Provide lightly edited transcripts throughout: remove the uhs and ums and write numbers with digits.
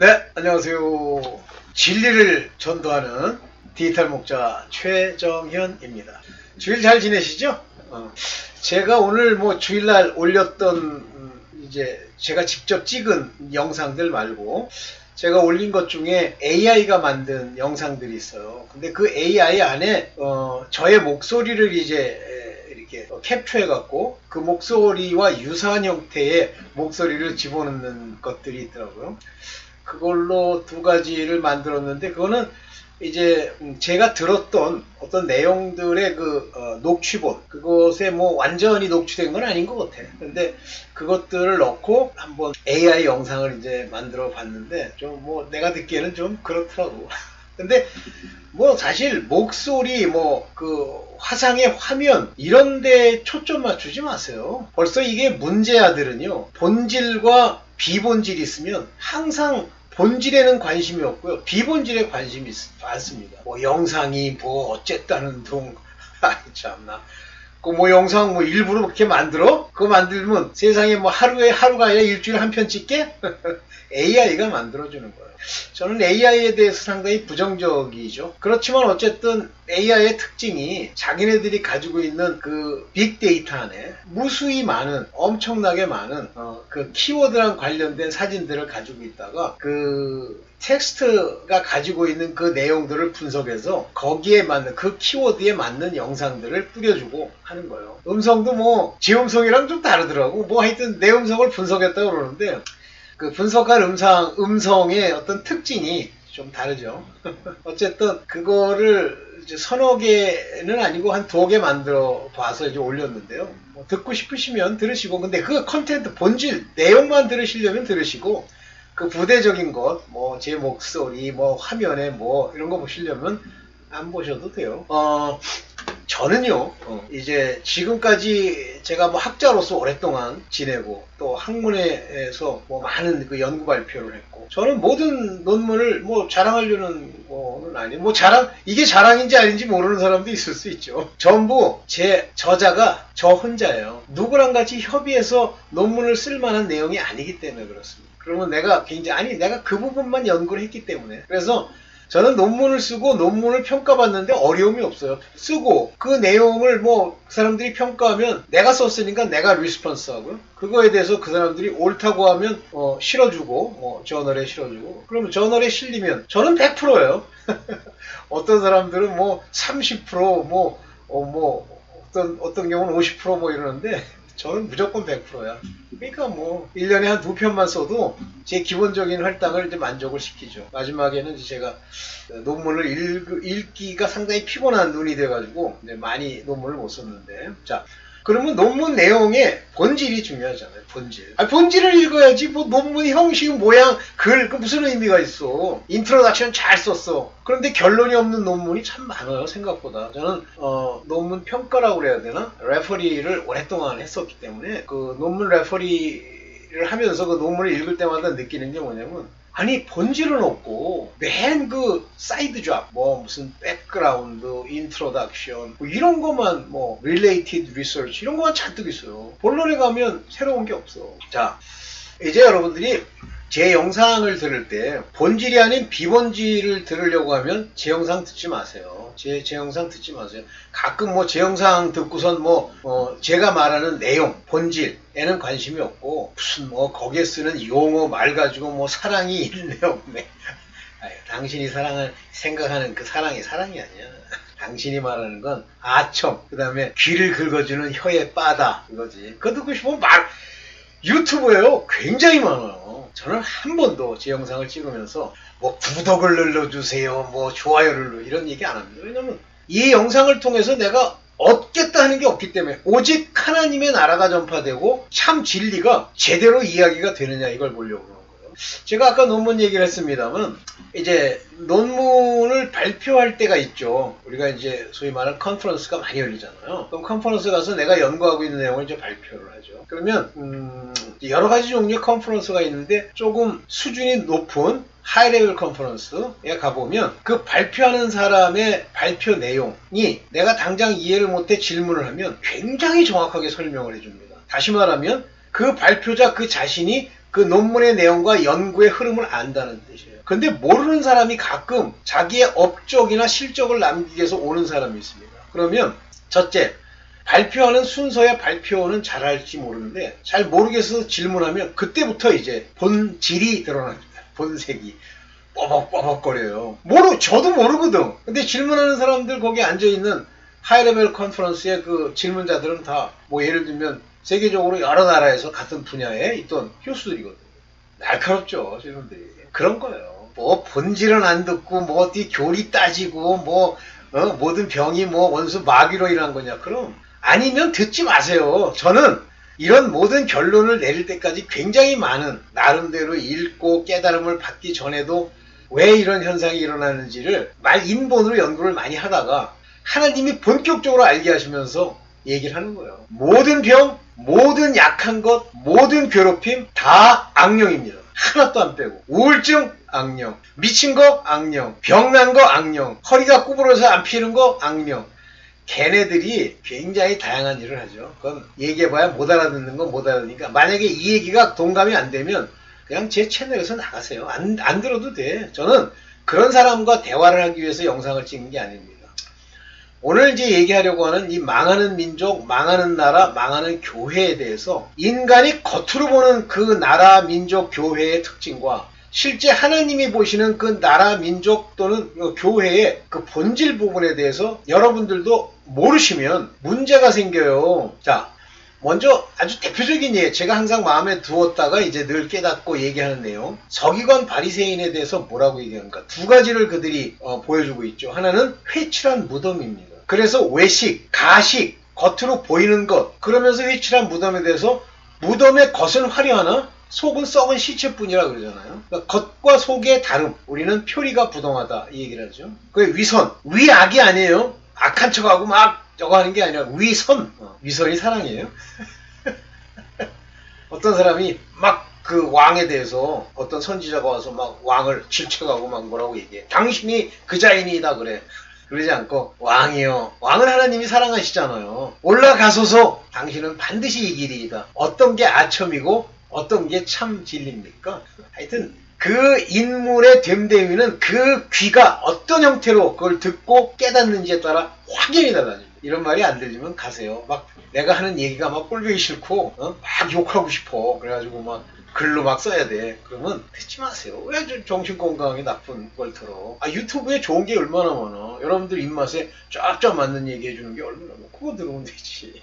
네, 안녕하세요. 진리를 전도하는 디지털 목자 최정현입니다. 주일 잘 지내시죠? 제가 오늘 주일날 올렸던 이제 제가 직접 찍은 영상들 말고 제가 올린 것 중에 AI가 만든 영상들이 있어요. 근데 그 AI 안에 저의 목소리를 이제 이렇게 캡처해 갖고 그 목소리와 유사한 형태의 목소리를 집어넣는 것들이 있더라고요. 그걸로 두 가지를 만들었는데, 그거는 이제 제가 들었던 어떤 내용들의 녹취본, 그것에 완전히 녹취된 건 아닌 것 같아. 근데 그것들을 넣고 한번 AI 영상을 이제 만들어 봤는데, 좀 내가 듣기에는 좀 그렇더라고. 근데 사실 목소리 화상의 화면 이런 데 초점 맞추지 마세요. 벌써 이게 문제아들은요, 본질과 비본질이 있으면 항상 본질에는 관심이 없고요, 비본질에 관심이 많습니다. 영상이 어쨌다는 둥. 참나. 영상 일부러 그렇게 만들어? 그거 만들면 세상에 하루가 아니라 일주일에 한 편 찍게? AI가 만들어주는 거예요. 저는 AI에 대해서 상당히 부정적이죠. 그렇지만 어쨌든 AI의 특징이 자기네들이 가지고 있는 그 빅데이터 안에 무수히 많은, 엄청나게 많은 그 키워드랑 관련된 사진들을 가지고 있다가 그 텍스트가 가지고 있는 그 내용들을 분석해서 거기에 맞는, 그 키워드에 맞는 영상들을 뿌려주고 하는 거예요. 음성도 제 음성이랑 좀 다르더라고. 하여튼 내 음성을 분석했다고 그러는데, 그 분석한 음성의 어떤 특징이 좀 다르죠. 어쨌든 그거를 이제 서너 개는 아니고 한 2개 만들어 봐서 이제 올렸는데요. 듣고 싶으시면 들으시고, 근데 그 컨텐츠 본질 내용만 들으시려면 들으시고, 그 부대적인 것, 제 목소리, 화면에 이런 거 보시려면 안 보셔도 돼요. 저는요, 이제 지금까지 제가 학자로서 오랫동안 지내고, 또 학문에서 많은 그 연구 발표를 했고, 저는 모든 논문을 자랑하려는 거는 아니에요. 이게 자랑인지 아닌지 모르는 사람도 있을 수 있죠. 전부 제 저자가 저 혼자예요. 누구랑 같이 협의해서 논문을 쓸 만한 내용이 아니기 때문에 그렇습니다. 그러면 내가 그 부분만 연구를 했기 때문에. 그래서 저는 논문을 쓰고 논문을 평가받는데 어려움이 없어요. 쓰고 그 내용을 그 사람들이 평가하면 내가 썼으니까 내가 리스폰스하고요. 그거에 대해서 그 사람들이 옳다고 하면 실어주고, 저널에 실어주고, 그러면 저널에 실리면 저는 100%예요. 어떤 사람들은 30%, 어떤 경우는 50% 이러는데, 저는 무조건 100%야. 그러니까 1년에 한 2편만 써도 제 기본적인 할당을 이제 만족을 시키죠. 마지막에는 제가 논문을 읽기가 상당히 피곤한 눈이 돼가지고 많이 논문을 못 썼는데. 자, 그러면 논문 내용의 본질이 중요하잖아요. 본질을 읽어야지. 논문 형식, 모양, 글, 그 무슨 의미가 있어. 인트로덕션 잘 썼어. 그런데 결론이 없는 논문이 참 많아요, 생각보다. 저는 논문 평가라고 그래야 되나? 레퍼리를 오랫동안 했었기 때문에 그 논문 레퍼리를 하면서 그 논문을 읽을 때마다 느끼는 게 뭐냐면, 아니 본질은 없고 맨 그 사이드 잡, 무슨 백그라운드, 인트로덕션 이런 것만, related research 이런 것만 잔뜩 있어요. 본론에 가면 새로운 게 없어. 자, 이제 여러분들이 제 영상을 들을 때 본질이 아닌 비본질을 들으려고 하면 제 영상 듣지 마세요. 제 영상 듣지 마세요. 가끔 제 영상 듣고선 제가 말하는 내용, 본질에는 관심이 없고, 무슨 거기에 쓰는 용어 말 가지고 사랑이 있네 없네. 아유, 당신이 생각하는 그 사랑이 아니야. 당신이 말하는 건 아첨, 그 다음에 귀를 긁어주는 혀의 바다, 이거지. 그거 듣고 싶으면 유튜브에요. 굉장히 많아요. 저는 한 번도 제 영상을 찍으면서 구독을 눌러주세요, 좋아요를 눌러, 이런 얘기 안 합니다. 왜냐면 이 영상을 통해서 내가 얻겠다 하는 게 없기 때문에, 오직 하나님의 나라가 전파되고 참 진리가 제대로 이야기가 되느냐, 이걸 보려고 그러는 거예요. 제가 아까 논문 얘기를 했습니다만, 이제 논문을 발표할 때가 있죠. 우리가 이제 소위 말하는 컨퍼런스가 많이 열리잖아요. 그럼 컨퍼런스 가서 내가 연구하고 있는 내용을 이제 발표를 하죠. 그러면 여러 가지 종류의 컨퍼런스가 있는데, 조금 수준이 높은 하이 레벨 컨퍼런스에 가보면 그 발표하는 사람의 발표 내용이 내가 당장 이해를 못해 질문을 하면 굉장히 정확하게 설명을 해줍니다. 다시 말하면 그 발표자 그 자신이 그 논문의 내용과 연구의 흐름을 안다는 뜻이에요. 근데 모르는 사람이 가끔 자기의 업적이나 실적을 남기기 위해서 오는 사람이 있습니다. 그러면 첫째, 발표하는 순서야 발표는 잘할지 모르는데 잘 모르겠어서 질문하면 그때부터 이제 본질이 드러납니다. 본색이 뻐벅뻐벅거려요. 저도 모르거든. 근데 질문하는 사람들 거기 앉아있는 하이레벨 컨퍼런스의 그 질문자들은 다 뭐 예를 들면 세계적으로 여러 나라에서 같은 분야에 있던 교수들이거든요. 날카롭죠, 질문들이. 그런 거예요. 뭐 본질은 안 듣고 뭐 어디 교리 따지고 뭐 모든 병이 뭐 원수 마귀로 일어난 거냐. 그럼 아니면 듣지 마세요. 저는 이런 모든 결론을 내릴 때까지 굉장히 많은 나름대로 읽고 깨달음을 받기 전에도 왜 이런 현상이 일어나는지를 인본으로 연구를 많이 하다가 하나님이 본격적으로 알게 하시면서 얘기를 하는 거예요. 모든 병, 모든 약한 것, 모든 괴롭힘 다 악령입니다. 하나도 안 빼고. 우울증 악령, 미친 거 악령, 병난 거 악령, 허리가 구부러서 안 피는 거 악령. 걔네들이 굉장히 다양한 일을 하죠. 그건 얘기해봐야 못 알아듣는 건 못 알아듣으니까 만약에 이 얘기가 동감이 안 되면 그냥 제 채널에서 나가세요. 안 들어도 돼. 저는 그런 사람과 대화를 하기 위해서 영상을 찍는 게 아닙니다. 오늘 이제 얘기하려고 하는 이 망하는 민족, 망하는 나라, 망하는 교회에 대해서 인간이 겉으로 보는 그 나라, 민족, 교회의 특징과 실제 하나님이 보시는 그 나라, 민족 또는 교회의 그 본질 부분에 대해서 여러분들도 모르시면 문제가 생겨요. 자, 먼저 아주 대표적인 예, 제가 항상 마음에 두었다가 이제 늘 깨닫고 얘기하는 내용. 서기관 바리새인에 대해서 뭐라고 얘기합니까? 두 가지를 그들이 보여주고 있죠. 하나는 회칠한 무덤입니다. 그래서 외식, 가식, 겉으로 보이는 것, 그러면서 회칠한 무덤에 대해서 무덤의 겉은 화려하나 속은 썩은 시체뿐이라 그러잖아요. 그러니까 겉과 속의 다름, 우리는 표리가 부동하다 이 얘기를 하죠. 그게 위선, 위악이 아니에요. 악한 척하고 막 저거 하는 게 아니라 위선, 위선이 사랑이에요. 어떤 사람이 막 그 왕에 대해서 어떤 선지자가 와서 막 왕을 질책하고 막 뭐라고 얘기해. 당신이 그자이니이다 그래. 그러지 않고 왕이요. 왕은 하나님이 사랑하시잖아요. 올라가소서 당신은 반드시 이기리이다. 어떤 게 아첨이고 어떤 게 참 진리입니까? 하여튼 그 인물의 됨됨이는 그 귀가 어떤 형태로 그걸 듣고 깨닫는지에 따라 확연히 달라집니다. 이런 말이 안 들리면 가세요. 막 내가 하는 얘기가 막 꼴보기 싫고 막 욕하고 싶어. 그래가지고 막 글로 막 써야 돼. 그러면 듣지 마세요. 왜 정신건강에 나쁜 걸 들어. 유튜브에 좋은 게 얼마나 많아. 여러분들 입맛에 쫙쫙 맞는 얘기 해주는 게 얼마나 많아. 그거 들으면 되지.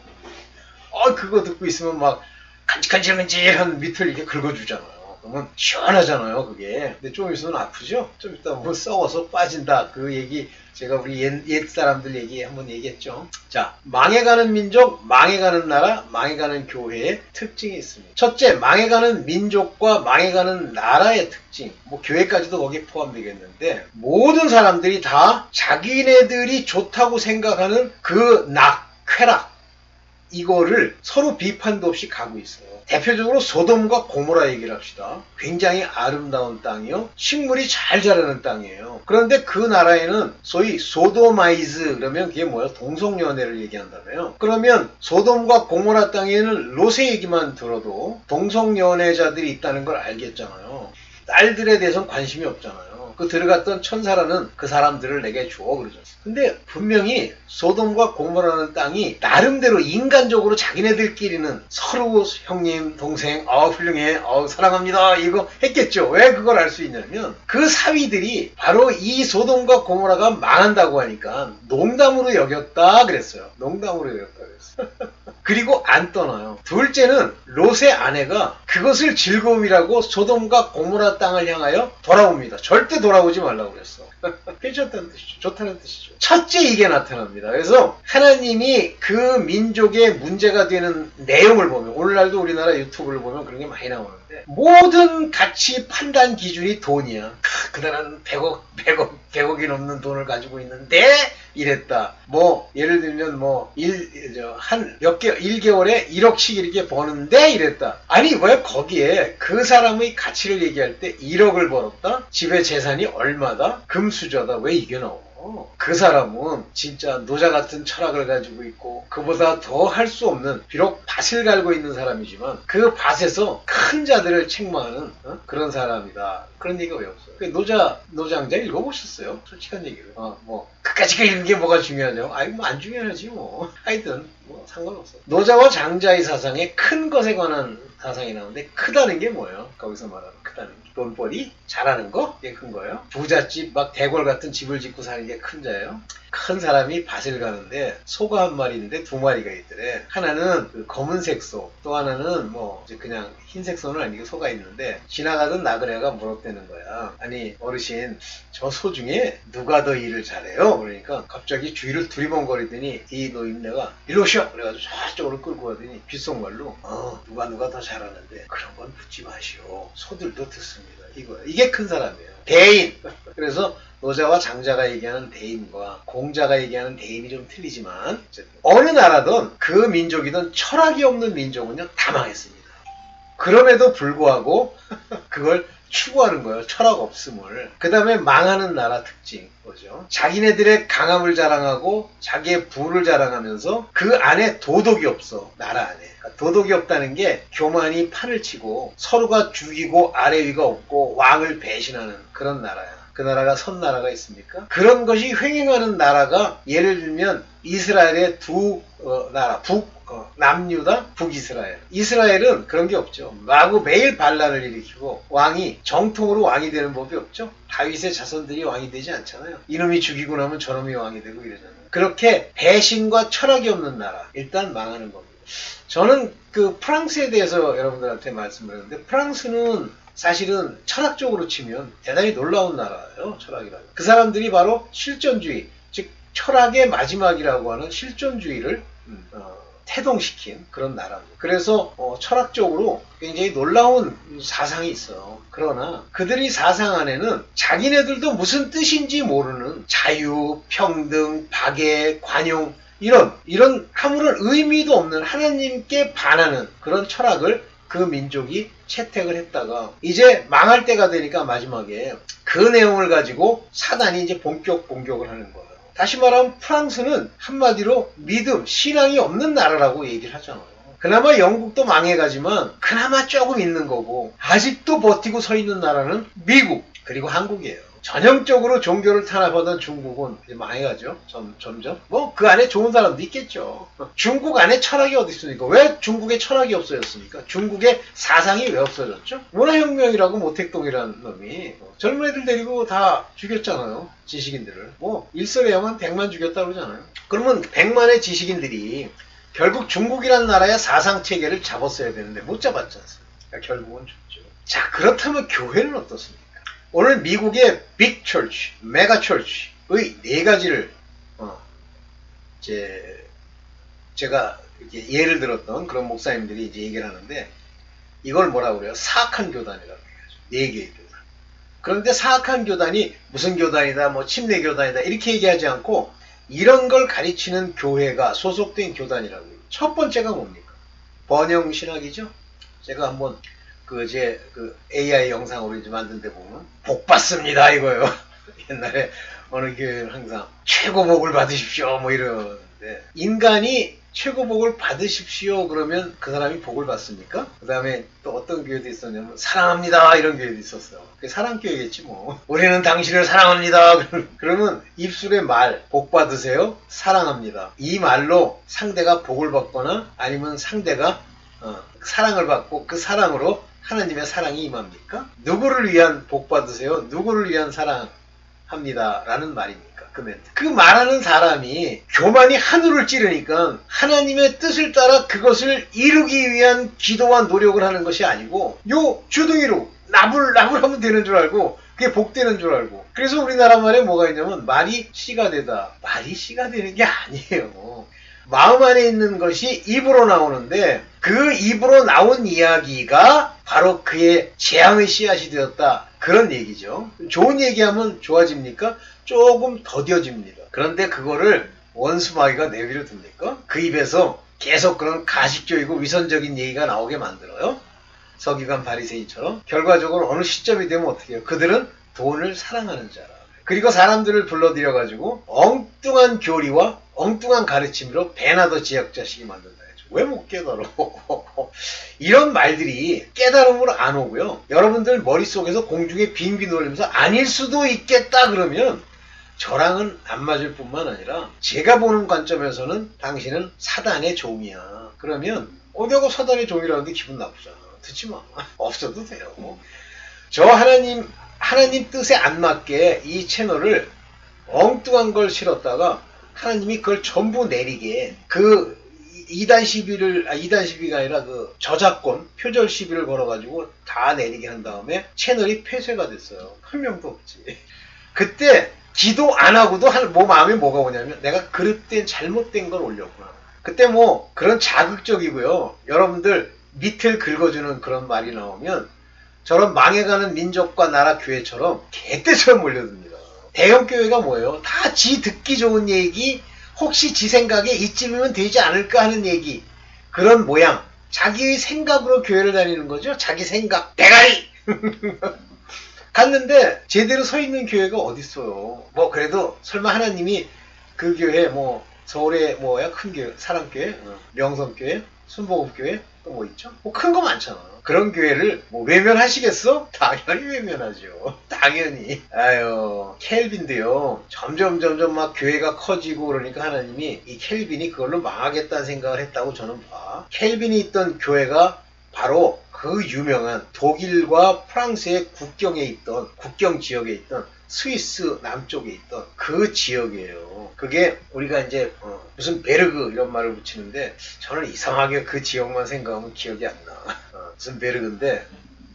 그거 듣고 있으면 막 간질간질한 밑을 이렇게 긁어주잖아요. 그러면 시원하잖아요, 그게. 근데 좀 있으면 아프죠? 좀 이따 뭐 썩어서 빠진다. 그 얘기 제가 우리 옛 사람들 얘기 한번 얘기했죠. 자, 망해가는 민족, 망해가는 나라, 망해가는 교회의 특징이 있습니다. 첫째, 망해가는 민족과 망해가는 나라의 특징. 뭐 교회까지도 거기에 포함되겠는데 모든 사람들이 다 자기네들이 좋다고 생각하는 그 쾌락 이거를 서로 비판도 없이 가고 있어요. 대표적으로 소돔과 고모라 얘기를 합시다. 굉장히 아름다운 땅이요. 식물이 잘 자라는 땅이에요. 그런데 그 나라에는 소위 소도마이즈 그러면 그게 뭐예요? 동성연애를 얘기한다며요. 그러면 소돔과 고모라 땅에는 롯의 얘기만 들어도 동성연애자들이 있다는 걸 알겠잖아요. 딸들에 대해서는 관심이 없잖아요. 그 들어갔던 천사라는 그 사람들을 내게 줘 그러죠. 근데 분명히 소돔과 고모라는 땅이 나름대로 인간적으로 자기네들끼리는 서로 형님, 동생, 훌륭해, 사랑합니다 이거 했겠죠. 왜 그걸 알 수 있냐면 그 사위들이 바로 이 소돔과 고모라가 망한다고 하니까 농담으로 여겼다 그랬어요. 농담으로 여겼다 그랬어요. 그리고 안 떠나요. 둘째는 롯의 아내가 그것을 즐거움이라고 소돔과 고모라 땅을 향하여 돌아옵니다. 절대 돌아오지 말라고 그랬어. 괜찮다는 뜻이죠. 좋다는 뜻이죠. 첫째 이게 나타납니다. 그래서 하나님이 그 민족의 문제가 되는 내용을 보면 오늘날도 우리나라 유튜브를 보면 그런 게 많이 나오는데 모든 가치 판단 기준이 돈이야. 그 나라는 100억이 넘는 돈을 가지고 있는데 이랬다. 뭐 예를 들면 뭐 1개월에 1억씩 이렇게 버는데 이랬다. 아니 왜 거기에 그 사람의 가치를 얘기할 때 1억을 벌었다? 집에 재산이 얼마다? 금수저다. 왜 이게 나오고? 그 사람은 진짜 노자 같은 철학을 가지고 있고 그보다 더 할 수 없는, 비록 밭을 갈고 있는 사람이지만 그 밭에서 큰 자들을 책망하는 그런 사람이다. 그런 얘기가 왜 없어요? 노장자 읽어보셨어요? 솔직한 얘기로. 뭐 그까지 읽는 게 뭐가 중요하냐고? 아이 뭐 안 중요하지 뭐. 하여튼 뭐 상관없어. 노자와 장자의 사상에 큰 것에 관한 사상이 나오는데, 크다는 게 뭐예요? 거기서 말하는 크다는 게 돈벌이 잘하는 거? 이게 큰 거예요. 부잣집 막 대궐 같은 집을 짓고 사는 게 큰 자예요. 큰 사람이 밭을 가는데 소가 한 마리 있는데 두 마리가 있더래. 하나는 그 검은색 소, 또 하나는 뭐 이제 그냥 흰색 소는 아니고 소가 있는데, 지나가던 나그네가 물었다는 거야. 아니 어르신, 저 소 중에 누가 더 일을 잘해요? 그러니까 갑자기 주위를 두리번거리더니 이 노인네가 일로 오셔! 그래가지고 저쪽으로 끌고 가더니 귓속말로 누가 더 잘하는데 그런 건 묻지 마시오. 소들도 듣습니다. 이거야. 이게 큰 사람이에요. 대인! 그래서 노자와 장자가 얘기하는 대인과 공자가 얘기하는 대인이 좀 틀리지만, 어느 나라든 그 민족이든 철학이 없는 민족은요 다 망했습니다. 그럼에도 불구하고 그걸 추구하는 거예요. 철학 없음을. 그 다음에 망하는 나라 특징 뭐죠? 자기네들의 강함을 자랑하고 자기의 부를 자랑하면서 그 안에 도덕이 없어. 나라 안에. 그러니까 도덕이 없다는 게 교만이 판을 치고 서로가 죽이고 아래 위가 없고 왕을 배신하는 그런 나라야. 그 나라가 선나라가 있습니까? 그런 것이 횡행하는 나라가, 예를 들면 이스라엘의 두 나라, 남유다, 북이스라엘. 이스라엘은 그런 게 없죠. 마구 매일 반란을 일으키고 왕이 정통으로 왕이 되는 법이 없죠. 다윗의 자손들이 왕이 되지 않잖아요. 이놈이 죽이고 나면 저놈이 왕이 되고 이러잖아요. 그렇게 배신과 철학이 없는 나라, 일단 망하는 겁니다. 저는 그 프랑스에 대해서 여러분들한테 말씀을 했는데, 프랑스는 사실은 철학적으로 치면 대단히 놀라운 나라예요. 철학이라는. 그 사람들이 바로 실존주의, 즉 철학의 마지막이라고 하는 실존주의를 태동시킨 그런 나라입니다. 그래서 철학적으로 굉장히 놀라운 사상이 있어요. 그러나 그들이 사상 안에는 자기네들도 무슨 뜻인지 모르는 자유, 평등, 박애, 관용, 이런 아무런 의미도 없는 하나님께 반하는 그런 철학을 그 민족이 채택을 했다가 이제 망할 때가 되니까 마지막에 그 내용을 가지고 사단이 이제 공격을 하는 거예요. 다시 말하면 프랑스는 한마디로 믿음, 신앙이 없는 나라라고 얘기를 하잖아요. 그나마 영국도 망해가지만 그나마 조금 있는 거고, 아직도 버티고 서 있는 나라는 미국 그리고 한국이에요. 전형적으로 종교를 탄압하던 중국은 이제 망해가죠. 점점. 뭐 그 안에 좋은 사람도 있겠죠. 중국 안에 철학이 어디 있습니까? 왜 중국에 철학이 없어졌습니까? 중국의 사상이 왜 없어졌죠? 문화혁명이라고 모택동이라는 놈이 젊은 애들 데리고 다 죽였잖아요. 지식인들을. 뭐 일설에야만 100만 죽였다 그러잖아요. 그러면 100만의 지식인들이 결국 중국이라는 나라의 사상체계를 잡았어야 되는데 못 잡았지 않습니까? 그러니까 결국은 죽죠. 자, 그렇다면 교회는 어떻습니까? 오늘 미국의 빅 철치, 메가 철치의 네 가지를 제가 이렇게 예를 들었던 그런 목사님들이 이제 얘기를 하는데, 이걸 뭐라고 그래요? 사악한 교단이라고 얘기하죠. 네 개의 교단. 그런데 사악한 교단이 무슨 교단이다, 뭐 침례 교단이다 이렇게 얘기하지 않고 이런 걸 가르치는 교회가 소속된 교단이라고 해요. 첫 번째가 뭡니까? 번영신학이죠. 제가 한번 그 AI 영상으로 이제 만든 데 보면 복 받습니다 이거예요. 옛날에 어느 교회는 항상 최고 복을 받으십시오 뭐 이러는데, 인간이 최고 복을 받으십시오 그러면 그 사람이 복을 받습니까? 그 다음에 또 어떤 교회도 있었냐면 사랑합니다 이런 교회도 있었어요. 그게 사랑교회겠지 뭐. 우리는 당신을 사랑합니다. 그러면 입술에 말, 복 받으세요, 사랑합니다, 이 말로 상대가 복을 받거나 아니면 상대가 사랑을 받고 그 사랑으로 하나님의 사랑이 임합니까? 누구를 위한 복 받으세요? 누구를 위한 사랑합니다 라는 말입니까? 그 멘트. 그 말하는 사람이 교만이 하늘을 찌르니까 하나님의 뜻을 따라 그것을 이루기 위한 기도와 노력을 하는 것이 아니고 요 주둥이로 나불하면 되는 줄 알고 그게 복되는 줄 알고. 그래서 우리나라 말에 뭐가 있냐면 말이 씨가 되다. 말이 씨가 되는 게 아니에요. 마음 안에 있는 것이 입으로 나오는데 그 입으로 나온 이야기가 바로 그의 재앙의 씨앗이 되었다. 그런 얘기죠. 좋은 얘기하면 좋아집니까? 조금 더뎌집니다. 그런데 그거를 원수마귀가 내버려 둡니까? 그 입에서 계속 그런 가식적이고 위선적인 얘기가 나오게 만들어요. 서기관 바리새인처럼. 결과적으로 어느 시점이 되면 어떻게 해요? 그들은 돈을 사랑하는 자라. 그리고 사람들을 불러들여가지고 엉뚱한 교리와 엉뚱한 가르침으로 배나 더 지역자식이 만든다. 왜 못 깨달아? 이런 말들이 깨달음으로 안 오고요. 여러분들 머릿속에서 공중에 빙빙 돌리면서 아닐 수도 있겠다 그러면 저랑은 안 맞을 뿐만 아니라 제가 보는 관점에서는 당신은 사단의 종이야. 그러면 내가 사단의 종이라는데 기분 나쁘잖아. 듣지 마. 없어도 돼요. 저 하나님 뜻에 안 맞게 이 채널을 엉뚱한 걸 실었다가 하나님이 그걸 전부 내리게 그 2단 시비가 아니라 그 저작권, 표절 시비를 걸어가지고 다 내리게 한 다음에 채널이 폐쇄가 됐어요. 한 명도 없지. 그때 기도 안 하고도 마음에 뭐가 오냐면 내가 그릇된 잘못된 걸 올렸구나. 그때 뭐 그런 자극적이고요. 여러분들 밑을 긁어주는 그런 말이 나오면 저런 망해가는 민족과 나라 교회처럼 개떼처럼 몰려듭니다. 대형 교회가 뭐예요? 다 지 듣기 좋은 얘기, 혹시 지 생각에 이쯤이면 되지 않을까 하는 얘기, 그런 모양. 자기 생각으로 교회를 다니는 거죠. 자기 생각 대가리. 갔는데 제대로 서 있는 교회가 어딨어요. 뭐 그래도 설마 하나님이 그 교회 뭐 서울에 뭐야 큰 교회, 사랑교회, 명성교회, 순복음교회 또 뭐 있죠? 뭐 큰 거 많잖아. 그런 교회를 뭐 외면하시겠어? 당연히 외면하죠. 당연히. 아유, 켈빈도요. 점점 막 교회가 커지고 그러니까 하나님이 이 켈빈이 그걸로 망하겠다는 생각을 했다고 저는 봐. 켈빈이 있던 교회가 바로 그 유명한 독일과 프랑스의 국경 지역에 있던 스위스 남쪽에 있던 그 지역이에요. 그게 우리가 이제 무슨 베르그 이런 말을 붙이는데 저는 이상하게 그 지역만 생각하면 기억이 안 나. 무슨 베르그인데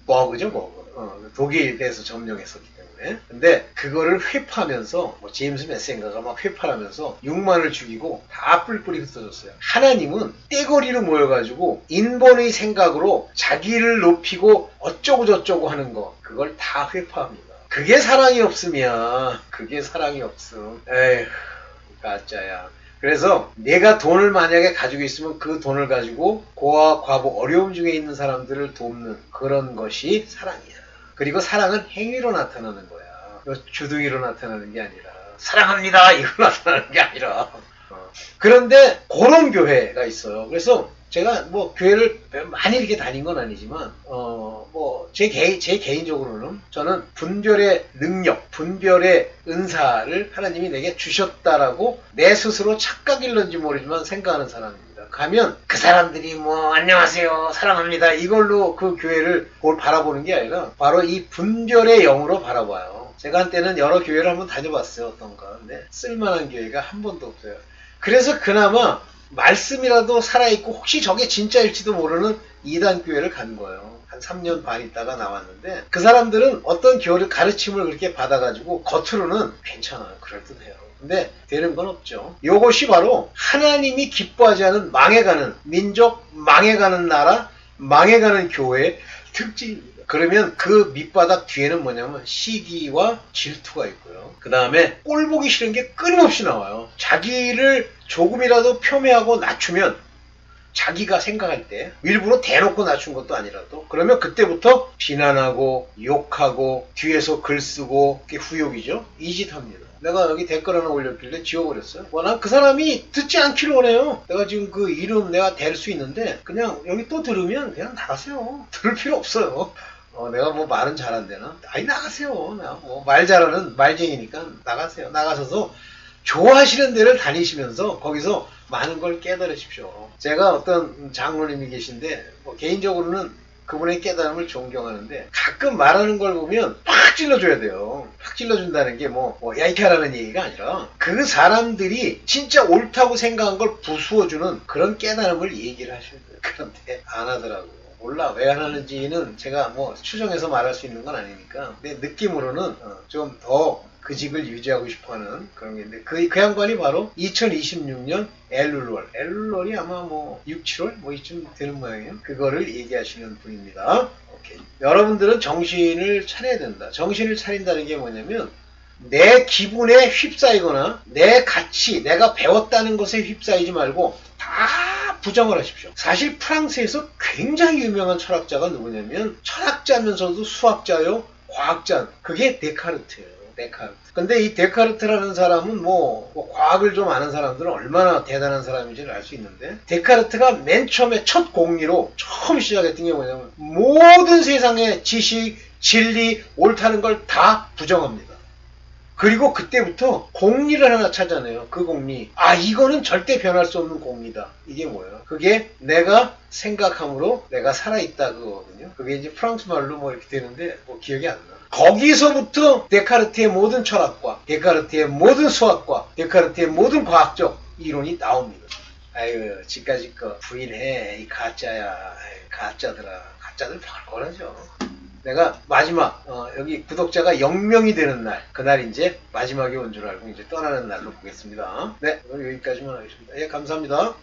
버그죠, 버그. 독일에서 점령했었기 때문에. 근데 그거를 회파하면서 제임스 메센가가 막 회파를 하면서 6만을 죽이고 다 뿔뿔이 흩어졌어요. 하나님은 떼거리로 모여가지고 인본의 생각으로 자기를 높이고 어쩌고 저쩌고 하는 거, 그걸 다 회파합니다. 그게 사랑이 없으면, 에휴, 가짜야. 그래서 내가 돈을 만약에 가지고 있으면 그 돈을 가지고 고아, 과부, 어려움 중에 있는 사람들을 돕는 그런 것이 사랑이야. 그리고 사랑은 행위로 나타나는 거야. 주둥이로 나타나는 게 아니라 사랑합니다 이거 나타나는 게 아니라. 그런데 그런 교회가 있어요. 그래서 제가 뭐 교회를 많이 이렇게 다닌 건 아니지만 제 개인적으로는 저는 분별의 능력, 분별의 은사를 하나님이 내게 주셨다라고 내 스스로 착각일런지 모르지만 생각하는 사람입니다. 가면 그 사람들이 뭐 안녕하세요 사랑합니다 이걸로 그 교회를 바라보는 게 아니라 바로 이 분별의 영으로 바라봐요. 제가 한때는 여러 교회를 한번 다녀봤어요. 어떤가. 근데 쓸만한 교회가 한 번도 없어요. 그래서 그나마 말씀이라도 살아있고 혹시 저게 진짜일지도 모르는 2단 교회를 간 거예요. 한 3년 반 있다가 나왔는데 그 사람들은 어떤 교리 가르침을 그렇게 받아가지고 겉으로는 괜찮아요. 그럴듯해요. 근데 되는 건 없죠. 이것이 바로 하나님이 기뻐하지 않은 망해가는 민족, 망해가는 나라, 망해가는 교회의 특징입니다. 그러면 그 밑바닥 뒤에는 뭐냐면 시기와 질투가 있고요. 그 다음에 꼴 보기 싫은 게 끊임없이 나와요. 자기를 조금이라도 폄훼하고 낮추면 자기가 생각할 때 일부러 대놓고 낮춘 것도 아니라도 그러면 그때부터 비난하고 욕하고 뒤에서 글 쓰고 그게 후욕이죠. 이 짓 합니다. 내가 여기 댓글 하나 올렸길래 지워버렸어요. 난 그 사람이 듣지 않기를 원해요. 내가 지금 그 이름 내가 댈 수 있는데 그냥 여기 또 들으면 그냥 나가세요. 들을 필요 없어요. 내가 뭐 말은 잘 안 되나? 아니 나가세요. 내가 뭐 말 잘하는 말쟁이니까 나가세요. 나가셔서 좋아하시는 데를 다니시면서 거기서 많은 걸 깨달으십시오. 제가 어떤 장로님이 계신데 개인적으로는 그분의 깨달음을 존경하는데 가끔 말하는 걸 보면 팍 찔러줘야 돼요. 팍 찔러준다는 게 이렇게 하라는 얘기가 아니라 그 사람들이 진짜 옳다고 생각한 걸 부수어주는 그런 깨달음을 얘기를 하셔야 돼요. 그런데 안 하더라고요. 몰라 왜 안 하는지는 제가 추정해서 말할 수 있는 건 아니니까 내 느낌으로는 좀 더 그 직을 유지하고 싶어하는 그런 게 있는데 그 양반이 바로 2026년 엘룰월이 아마 6, 7월 이쯤 되는 모양이에요. 그거를 얘기하시는 분입니다. 오케이. 여러분들은 정신을 차려야 된다. 정신을 차린다는 게 뭐냐면 내 기분에 휩싸이거나 내 가치, 내가 배웠다는 것에 휩싸이지 말고 다 부정을 하십시오. 사실 프랑스에서 굉장히 유명한 철학자가 누구냐면 철학자면서도 수학자요, 과학자. 그게 데카르트예요. 데카르트. 근데 이 데카르트라는 사람은 뭐 과학을 좀 아는 사람들은 얼마나 대단한 사람인지를 알 수 있는데, 데카르트가 맨 처음에 첫 공리로 처음 시작했던 게 뭐냐면 모든 세상의 지식, 진리, 옳다는 걸 다 부정합니다. 그리고 그때부터 공리를 하나 찾아내요. 그 공리. 아, 이거는 절대 변할 수 없는 공리다. 이게 뭐예요? 그게 내가 생각함으로 내가 살아있다 그거거든요. 그게 이제 프랑스 말로 뭐 이렇게 되는데 뭐 기억이 안 나. 거기서부터 데카르트의 모든 철학과 데카르트의 모든 수학과 데카르트의 모든 과학적 이론이 나옵니다. 아유, 지금까지 거 부인해. 이 가짜야. 아유, 가짜들아. 가짜들 발걸하죠. 내가 마지막 여기 구독자가 0명이 되는 날, 그날 이제 마지막이 온 줄 알고 이제 떠나는 날로 보겠습니다. 네, 오늘 여기까지만 하겠습니다. 예, 감사합니다.